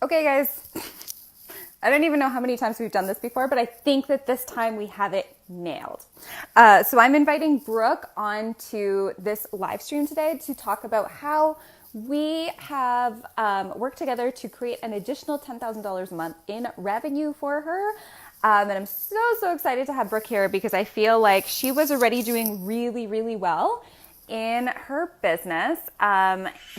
Okay, guys, I don't even know how many times we've done this before, but I think that this time we have it nailed. So I'm inviting Brooke onto this live stream today to talk about how we have worked together to create an additional $10,000 a month in revenue for her. And I'm so excited to have Brooke here because I feel like she was already doing really well in her business,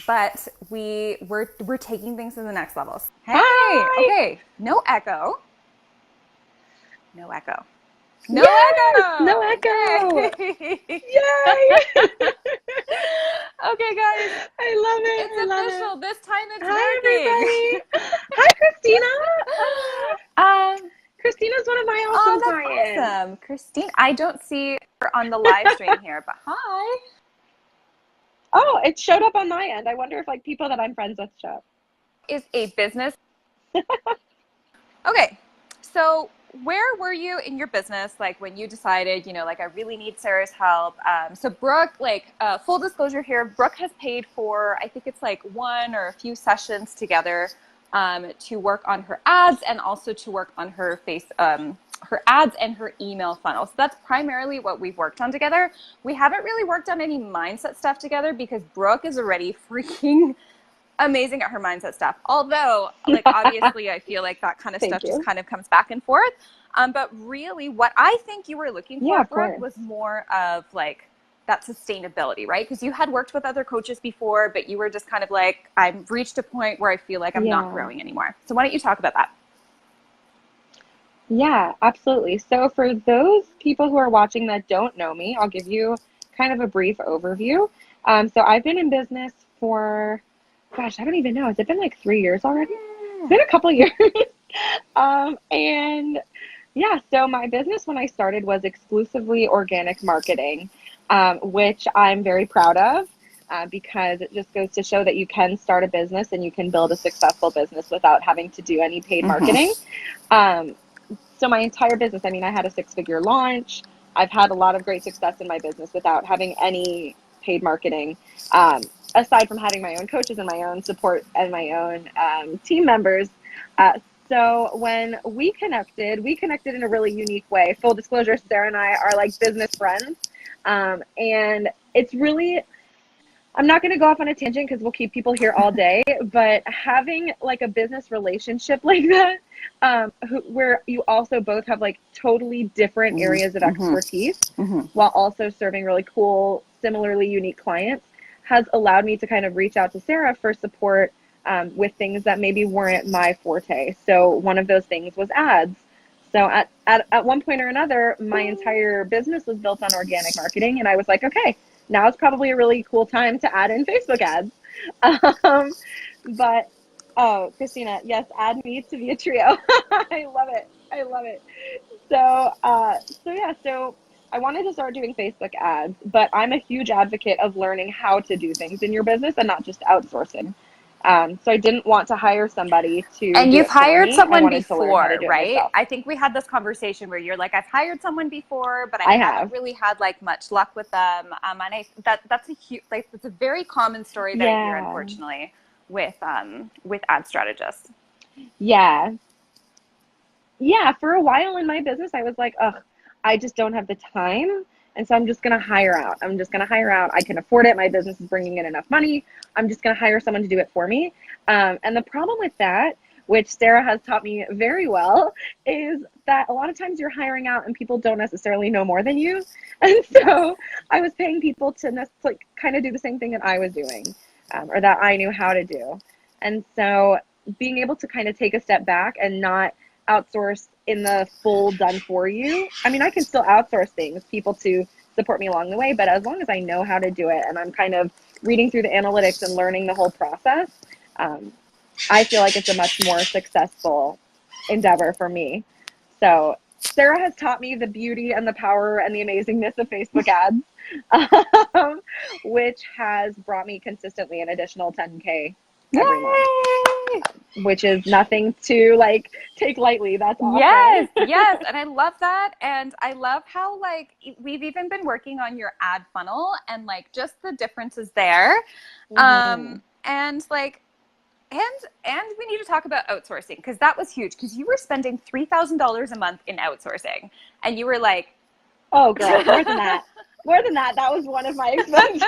but we're taking things to the next levels. Hey, Hi! okay, no echo, no echo, no Yes! No echo. echo! Yay! Yay! Okay, guys, I love it. it's I love it. official. This time it's Hi, working. everybody. Hi, Christina. Oh, um, Christina's one of my oh, awesome that's clients. awesome, Christine. I don't see her on the live stream here, but hi. Oh, it showed up on my end. I wonder if people that I'm friends with show up. Is a business. Okay, so where were you in your business, like when you decided, like I really need Sarah's help? So Brooke, full disclosure here, Brooke has paid for, I think it's like one or a few sessions together to work on her ads and also to work on her ads and her email funnel. So that's primarily what we've worked on together. We haven't really worked on any mindset stuff together because Brooke is already freaking amazing at her mindset stuff. Although, obviously, I feel like that kind of Thank stuff just you. kind of comes back and forth. But really, what I think you were looking Yeah, for, of Brooke, course. was more of like that sustainability, right? Because you had worked with other coaches before, but you were just kind of like, I've reached a point where I feel like I'm not Yeah. growing anymore. So why don't you talk about that? Yeah, absolutely. So for those people who are watching that don't know me, I'll give you kind of a brief overview. So I've been in business for, gosh, I don't even know. Has it been like 3 years already? It's been a couple of years. And yeah, so my business when I started was exclusively organic marketing, which I'm very proud of. Because it just goes to show that you can start a business and you can build a successful business without having to do any paid marketing. Mm-hmm. Um, so my entire business, I mean, I had a six-figure launch. I've had a lot of great success in my business without having any paid marketing, aside from having my own coaches and my own support and my own team members. Uh, so when we connected in a really unique way. Full disclosure, Sarah and I are like business friends. And it's really, I'm not going to go off on a tangent because we'll keep people here all day, but having like a business relationship like that, where you also both have like totally different areas of Mm-hmm. expertise Mm-hmm. while also serving really cool, similarly unique clients, has allowed me to kind of reach out to Sarah for support with things that maybe weren't my forte. So one of those things was ads. So at one point or another, my entire business was built on organic marketing. And I was like, okay, now is probably a really cool time to add in Facebook ads. Um, but oh, Christina, yes, add me to be a trio. I love it. I love it. So I wanted to start doing Facebook ads, but I'm a huge advocate of learning how to do things in your business and not just outsourcing. So I didn't want to hire somebody to And do you've it for hired me. I someone wanted to learn how to before, do it right? myself. I think we had this conversation where you're like, I've hired someone before, but I I haven't have. really had like much luck with them. And that's a huge, like, it's a very common story that I hear, Yeah. unfortunately, with ad strategists. Yeah. Yeah, for a while in my business, I was like, ugh, I just don't have the time. And so I'm just going to hire out. I'm just going to hire out. I can afford it. My business is bringing in enough money. I'm just going to hire someone to do it for me. And the problem with that, which Sarah has taught me very well, is that a lot of times you're hiring out and people don't necessarily know more than you. And Yes. so I was paying people to like kind of do the same thing that I was doing, or that I knew how to do. And so being able to kind of take a step back and not outsource in the full done for you. I mean, I can still outsource things, people to support me along the way, but as long as I know how to do it and I'm kind of reading through the analytics and learning the whole process, um, I feel like it's a much more successful endeavor for me. So Sarah has taught me the beauty and the power and the amazingness of Facebook ads, which has brought me consistently an additional 10K every month, Yay! which is nothing to like take lightly. That's awesome. Yes, yes. And I love that. And I love how like we've even been working on your ad funnel and like just the differences there. Mm-hmm. And like And we need to talk about outsourcing because that was huge because you were spending $3,000 a month in outsourcing and you were like, oh girl, more than that. More than that, that was one of my expenses.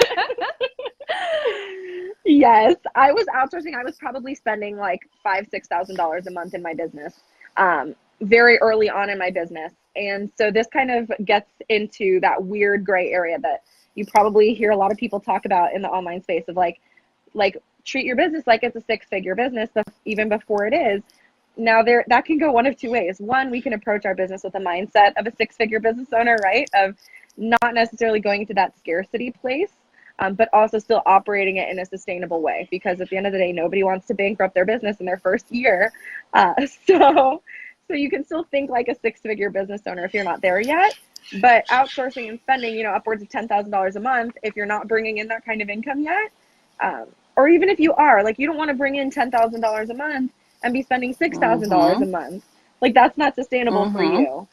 Yes, I was outsourcing. I was probably spending like $5,000-6,000 a month in my business, very early on in my business. And so this kind of gets into that weird gray area that you probably hear a lot of people talk about in the online space of like treat your business like it's a six-figure business, even before it is. Now that can go one of two ways. One, we can approach our business with a mindset of a six-figure business owner, right? Of not necessarily going into that scarcity place, but also still operating it in a sustainable way. Because at the end of the day, nobody wants to bankrupt their business in their first year. So you can still think like a six-figure business owner if you're not there yet. But outsourcing and spending, upwards of $10,000 a month, if you're not bringing in that kind of income yet, or even if you are, like, you don't want to bring in $10,000 a month and be spending $6,000 a month. Like, that's not sustainable for you.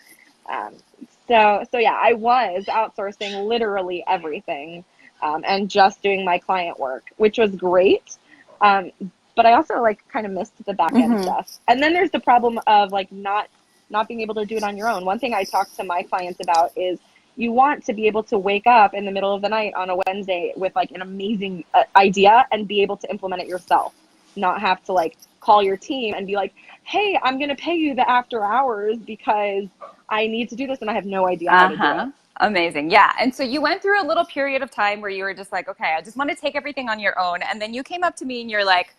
So yeah, I was outsourcing literally everything, and just doing my client work, which was great. But I also like kind of missed the back end stuff. And then there's the problem of like not being able to do it on your own. One thing I talk to my clients about is you want to be able to wake up in the middle of the night on a Wednesday with like an amazing idea and be able to implement it yourself, not have to like call your team and be like, hey, I'm going to pay you the after hours because I need to do this and I have no idea how to do it. Amazing. Yeah. And so you went through a little period of time where you were just like, okay, I just want to take everything on your own. And then you came up to me and you're like,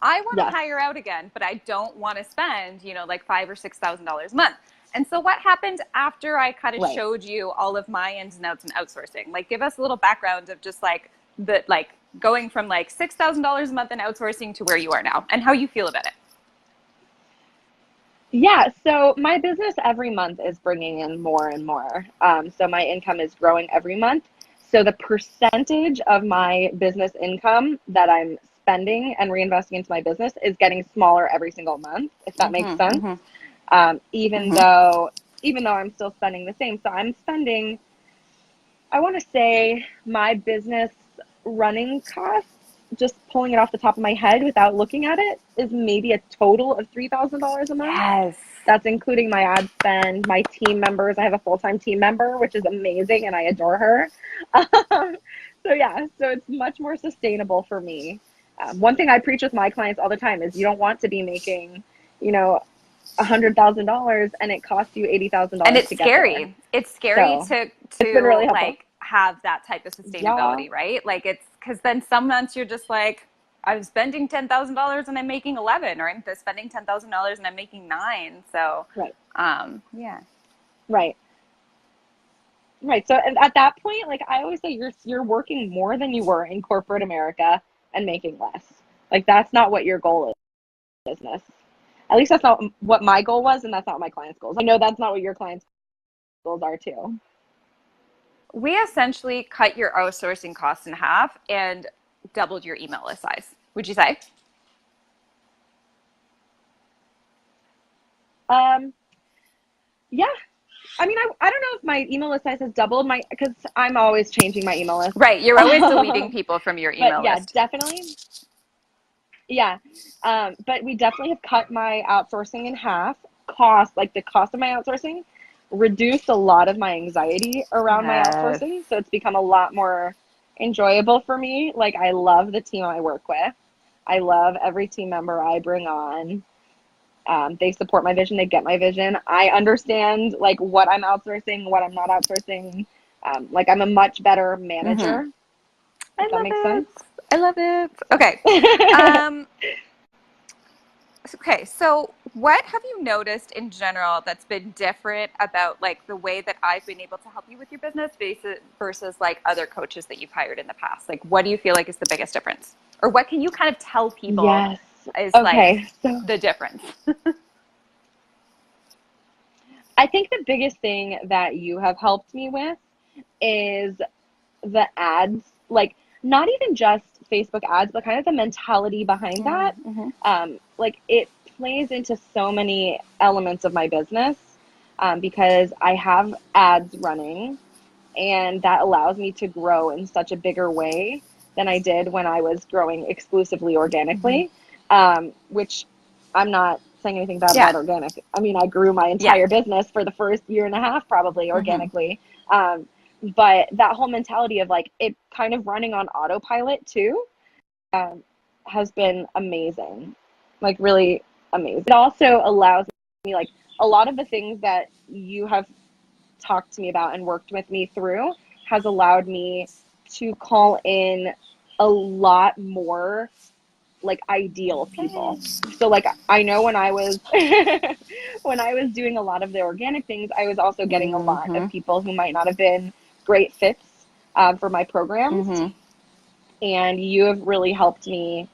I want to hire out again, but I don't want to spend, like $5,000 or $6,000 a month. And so what happened after I kind of showed you all of my ins and outs in outsourcing? Like, give us a little background of just like going from like $6,000 a month in outsourcing to where you are now and how you feel about it. Yeah, so my business every month is bringing in more and more. So my income is growing every month. So the percentage of my business income that I'm spending and reinvesting into my business is getting smaller every single month, if that makes sense. Even though I'm still spending the same. So I'm spending, I want to say my business running costs, just pulling it off the top of my head without looking at it, is maybe a total of $3,000 a month. Yes. That's including my ad spend, my team members. I have a full-time team member, which is amazing, and I adore her. So it's much more sustainable for me. One thing I preach with my clients all the time is you don't want to be making, $100,000 and it costs you $80,000. And it's scary. It's scary to really like have that type of sustainability, right? Like it's because then some months you're just like, I'm spending $10,000 and I'm making 11, or I'm spending $10,000 and I'm making 9. So, yeah. Right. So, and at that point, like I always say, you're working more than you were in corporate America and making less. Like that's not what your goal is in business. At least that's not what my goal was, and that's not my clients' goals. I know that's not what your clients' goals are too. We essentially cut your outsourcing costs in half and doubled your email list size. Would you say? Yeah. I mean, I don't know if my email list size has doubled because I'm always changing my email list. Right. You're always deleting people from your email list. Yeah, definitely. Yeah. But we definitely have cut my outsourcing in half. The cost of my outsourcing reduced a lot of my anxiety around my outsourcing. So it's become a lot more enjoyable for me. Like I love the team I work with. I love every team member I bring on. They support my vision. They get my vision. I understand like what I'm outsourcing, what I'm not outsourcing. Like I'm a much better manager. If that makes sense. I love it. Okay. Okay. So what have you noticed in general that's been different about like the way that I've been able to help you with your business versus like other coaches that you've hired in the past? Like, what do you feel like is the biggest difference? Or what can you kind of tell people is like the difference? I think the biggest thing that you have helped me with is the ads, like not even just Facebook ads, but kind of the mentality behind that. Like it plays into so many elements of my business because I have ads running, and that allows me to grow in such a bigger way than I did when I was growing exclusively organically. which I'm not saying anything bad Yeah. about organic. I mean, I grew my Yeah. entire business for the first year and a half, probably organically. But that whole mentality of like it kind of running on autopilot too, has been amazing, like really amazing. It also allows me like a lot of the things that you have talked to me about and worked with me through has allowed me to call in a lot more like ideal people. So like I know when I was when I was doing a lot of the organic things, I was also getting a lot of people who might not have been great fits for my programs. And you have really helped me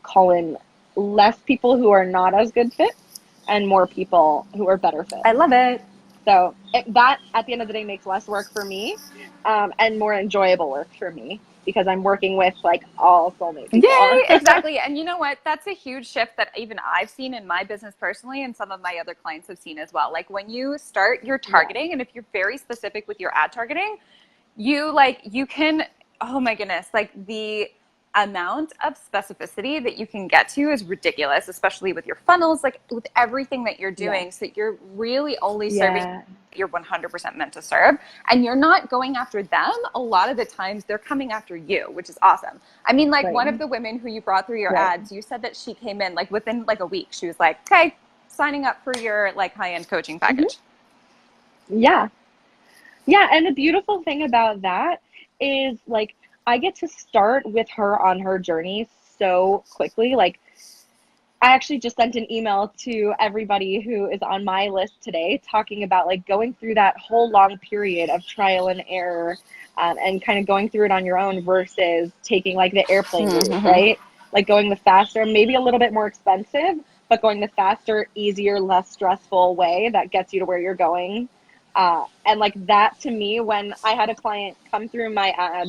call in less people who are not as good fits and more people who are better fits. I love it. So that at the end of the day makes less work for me and more enjoyable work for me because I'm working with like all soulmate people. Yay, exactly. And you know what? That's a huge shift that even I've seen in my business personally, and some of my other clients have seen as well. Like when you start your targeting, and if you're very specific with your ad targeting, you can, oh my goodness, like the amount of specificity that you can get to is ridiculous, especially with your funnels, like with everything that you're doing. So you're really only serving you're 100% meant to serve, and you're not going after them. A lot of the times they're coming after you, which is awesome. I mean, like one of the women who you brought through your ads, you said that she came in like within like a week. She was like, okay, signing up for your like high-end coaching package. Yeah. Yeah. And the beautiful thing about that is like I get to start with her on her journey so quickly. Like I actually just sent an email to everybody who is on my list today talking about like going through that whole long period of trial and error and kind of going through it on your own versus taking like the airplane route, right? Like going the faster, maybe a little bit more expensive, but going the faster, easier, less stressful way that gets you to where you're going. And like that to me, when I had a client come through my ad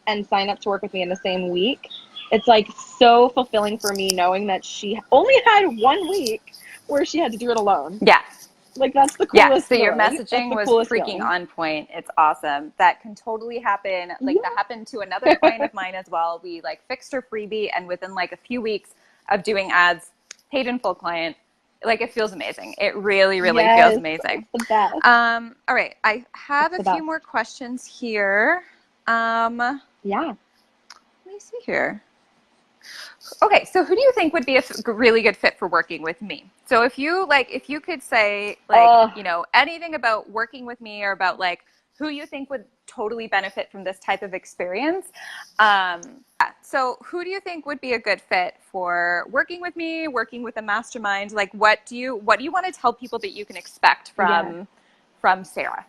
and sign up to work with me in the same week, it's like so fulfilling for me knowing that she only had 1 week where she had to do it alone. Yeah. Like that's the Yeah, coolest so your feeling. messaging was freaking on point. It's awesome. That can totally happen. Like that happened to another client of mine as well. We like fixed her freebie, and within like a few weeks of doing ads, paid in full client. Like it feels amazing. It really, really feels amazing. It's the best. All right, I have a few more questions here. Yeah. Let me see here. Okay, so who do you think would be a really good fit for working with me? So if you could say like, you know, anything about working with me or about like who you think would totally benefit from this type of experience. So who do you think would be a good fit for working with me, working with a mastermind? Like what do you want to tell people that you can expect from Sarah?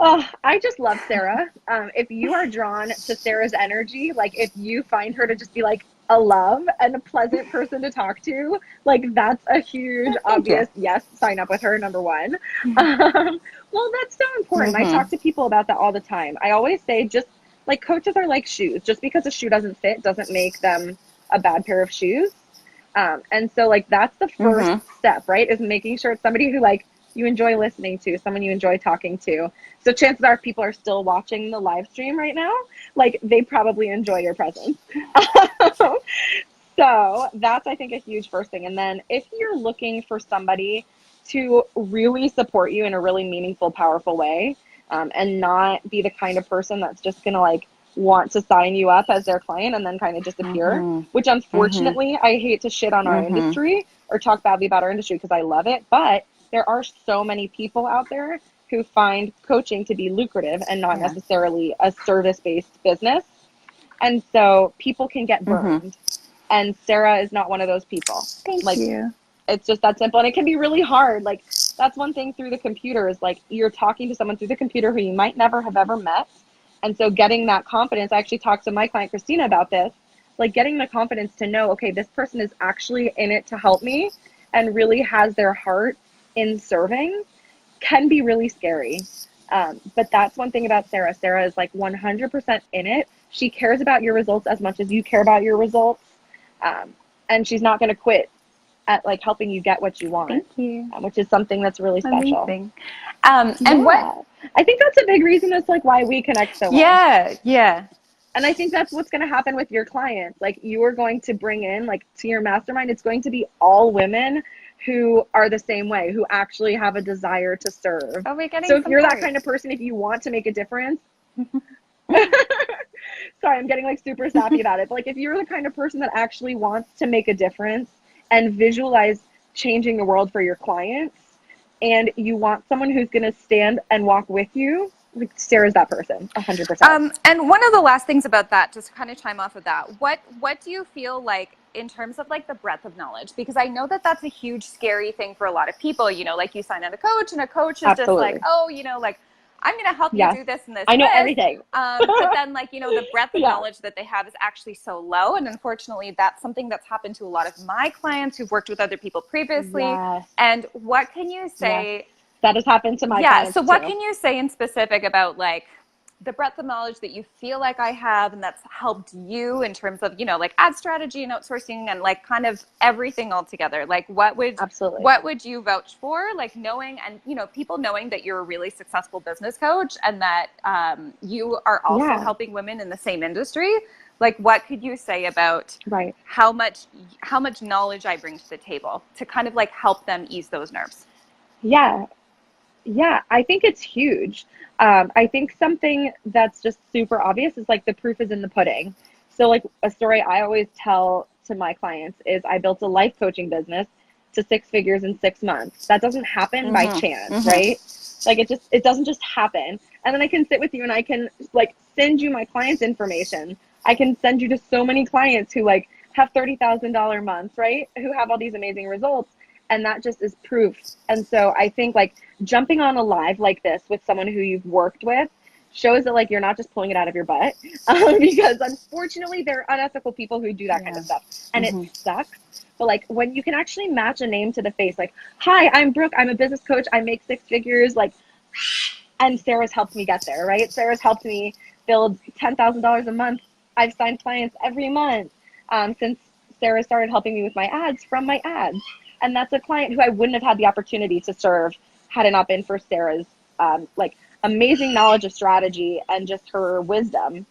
Oh, I just love Sarah. If you are drawn to Sarah's energy, like if you find her to just be like a love and a pleasant person to talk to, like that's a huge, obvious yes, sign up with her, number one. Well, that's so important. I talk to people about that all the time. I always say just like coaches are like shoes. Just because a shoe doesn't fit doesn't make them a bad pair of shoes. And so like that's the first step, right? Is making sure it's somebody who like you enjoy listening to, someone you enjoy talking to. So chances are if people are still watching the live stream right now, like they probably enjoy your presence. So that's, I think, a huge first thing. And then if you're looking for somebody to really support you in a really meaningful, powerful way, and not be the kind of person that's just going to like want to sign you up as their client and then kind of disappear, which unfortunately, I hate to shit on our industry or talk badly about our industry because I love it. But there are so many people out there who find coaching to be lucrative and not necessarily a service-based business. And so people can get burned. And Sarah is not one of those people. Thank you. It's just that simple. And it can be really hard. Like that's one thing through the computer is like you're talking to someone through the computer who you might never have ever met. And so getting that confidence, I actually talked to my client, Christina, about this, like getting the confidence to know, okay, this person is actually in it to help me and really has their heart in serving can be really scary. But that's one thing about Sarah. Sarah is like 100% in it. She cares about your results as much as you care about your results. And she's not going to quit at like helping you get what you want. Thank you. Which is something that's really special. Amazing. And what I think that's a big reason. That's like why we connect so well. Yeah. And I think that's what's going to happen with your clients. Like, you are going to bring in, like, to your mastermind, it's going to be all women who are the same way, who actually have a desire to serve. Are we getting So if some you're that hearts? kind of person, if you want to make a difference, sorry, I'm getting like super sappy about it. But like, if you're the kind of person that actually wants to make a difference and visualize changing the world for your clients, and you want someone who's going to stand and walk with you, like, Sarah's that person, 100%. And one of the last things about that, just to kind of chime off of that, what do you feel like in terms of like the breadth of knowledge? Because I know that that's a huge, scary thing for a lot of people. You know, like you sign on a coach, and a coach is just like, Absolutely. oh, you know, like I'm going to help you Yes. do this and this I and know this. everything. But then, like, you know, the breadth of Yeah. knowledge that they have is actually so low. And unfortunately, that's something that's happened to a lot of my clients who've worked with other people previously. Yes. And what can you Yes. say? That has happened to my Yeah. So clients what too. can you say in specific about like the breadth of knowledge that you feel like I have and that's helped you in terms of, you know, like ad strategy and outsourcing and like kind of everything all together? Like Absolutely. what would you vouch for? Like knowing, and, you know, people knowing that you're a really successful business coach and that you are also Yeah. helping women in the same industry. Like, what could you say about Right. how much knowledge I bring to the table to kind of like help them ease those nerves? Yeah. Yeah, I think it's huge. I think something that's just super obvious is like the proof is in the pudding. So, like, a story I always tell to my clients is I built a life coaching business to six figures in 6 months. That doesn't happen by Mm-hmm. chance, Mm-hmm. right? Like, it doesn't just happen. And then I can sit with you and I can like send you my clients' information. I can send you to so many clients who like have $30,000 months, right? Who have all these amazing results. And that just is proof. And so I think like jumping on a live like this with someone who you've worked with shows that like you're not just pulling it out of your butt, because unfortunately there are unethical people who do that kind Yeah. of stuff, and Mm-hmm. it sucks. But like, when you can actually match a name to the face, like, hi, I'm Brooke, I'm a business coach, I make six figures, like, and Sarah's helped me get there, right? Sarah's helped me build $10,000 a month. I've signed clients every month since Sarah started helping me with my ads from my ads. And that's a client who I wouldn't have had the opportunity to serve had it not been for Sarah's like amazing knowledge of strategy and just her wisdom.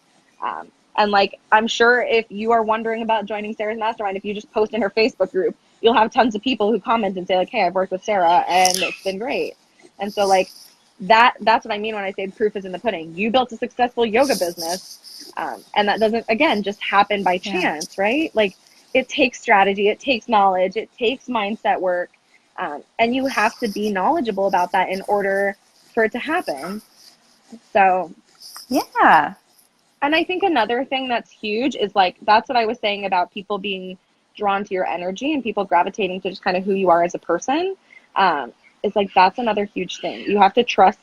And like, I'm sure if you are wondering about joining Sarah's mastermind, if you just post in her Facebook group, you'll have tons of people who comment and say like, hey, I've worked with Sarah and it's been great. And so like, that's what I mean when I say the proof is in the pudding. You built a successful yoga business, and that doesn't, again, just happen by Yeah. chance, right? Like, it takes strategy, it takes knowledge, it takes mindset work, and you have to be knowledgeable about that in order for it to happen. So, Yeah. and I think another thing that's huge is like, that's what I was saying about people being drawn to your energy and people gravitating to just kind of who you are as a person. It's like, that's another huge thing. You have to trust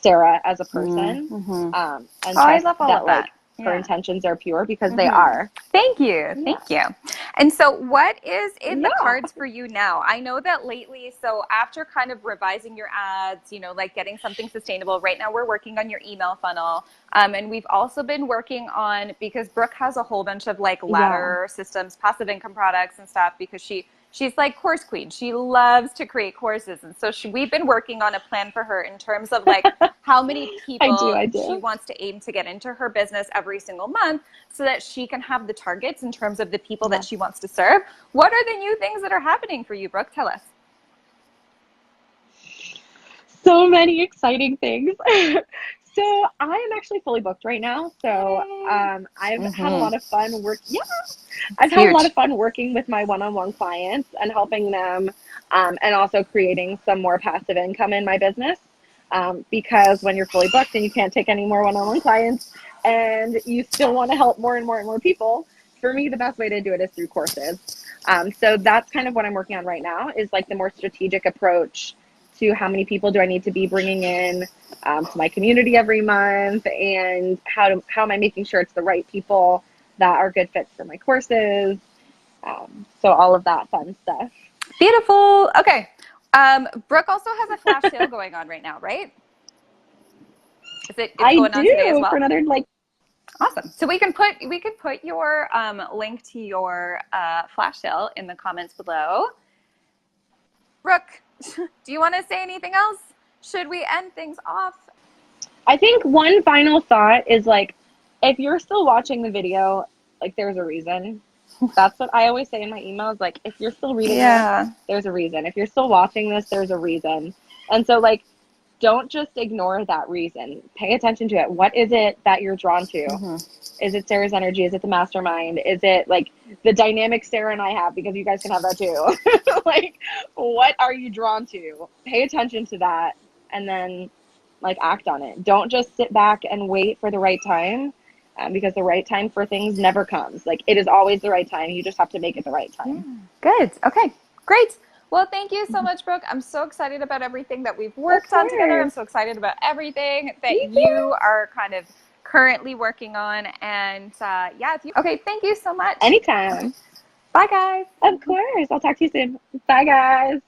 Sarah as a person, Mm-hmm. and Oh, I trust love all of that like that. her Yeah. intentions are pure, because they Mm-hmm. are. Thank you. Yeah. Thank you. And so, what is in the Yeah. cards for you now? I know that lately, so after kind of revising your ads, you know, like getting something sustainable, right now we're working on your email funnel. And we've also been working on, because Brooke has a whole bunch of like Yeah. ladder systems, passive income products and stuff, because she's like course queen. She loves to create courses. And so we've been working on a plan for her in terms of like how many I do. people I she do. wants to aim to get into her business every single month so that she can have the targets in terms of the people that Yes. she wants to serve. What are the new things that are happening for you, Brooke? Tell us. So many exciting things. So I am actually fully booked right now. So Yay. I've had a Mm-hmm. lot of fun work. Yeah, It's I've had a lot of huge. fun working with my one-on-one clients and helping them, and also creating some more passive income in my business. Because when you're fully booked and you can't take any more one-on-one clients, and you still want to help more and more and more people, for me, the best way to do it is through courses. So that's kind of what I'm working on right now, is like the more strategic approach to how many people do I need to be bringing in to my community every month, and how am I making sure it's the right people that are good fits for my courses. So all of that fun stuff. Beautiful. Okay. Brooke also has a flash sale going on right now, right? It's I going on today as do, for well? another like. Awesome. So we can put your link to your flash sale in the comments below. Brooke, do you want to say anything else? Should we end things off? I think one final thought is like, if you're still watching the video, like, there's a reason. That's what I always say in my emails. Like, if you're still reading this, Yeah. there's a reason. If you're still watching this, there's a reason. And so, like, don't just ignore that reason. Pay attention to it. What is it that you're drawn to? Mm-hmm. Is it Sarah's energy? Is it the mastermind? Is it, like, the dynamic Sarah and I have? Because you guys can have that too. Like, what are you drawn to? Pay attention to that and then, like, act on it. Don't just sit back and wait for the right time. Because the right time for things never comes. Like, it is always the right time. You just have to make it the right time. Yeah. Good. Okay. Great. Well, thank you so much, Brooke. I'm so excited about everything that we've worked on together. I'm so excited about everything that you are kind of currently working on. And yeah, okay, thank you so much. Anytime. Bye, guys. Of course. I'll talk to you soon. Bye, guys.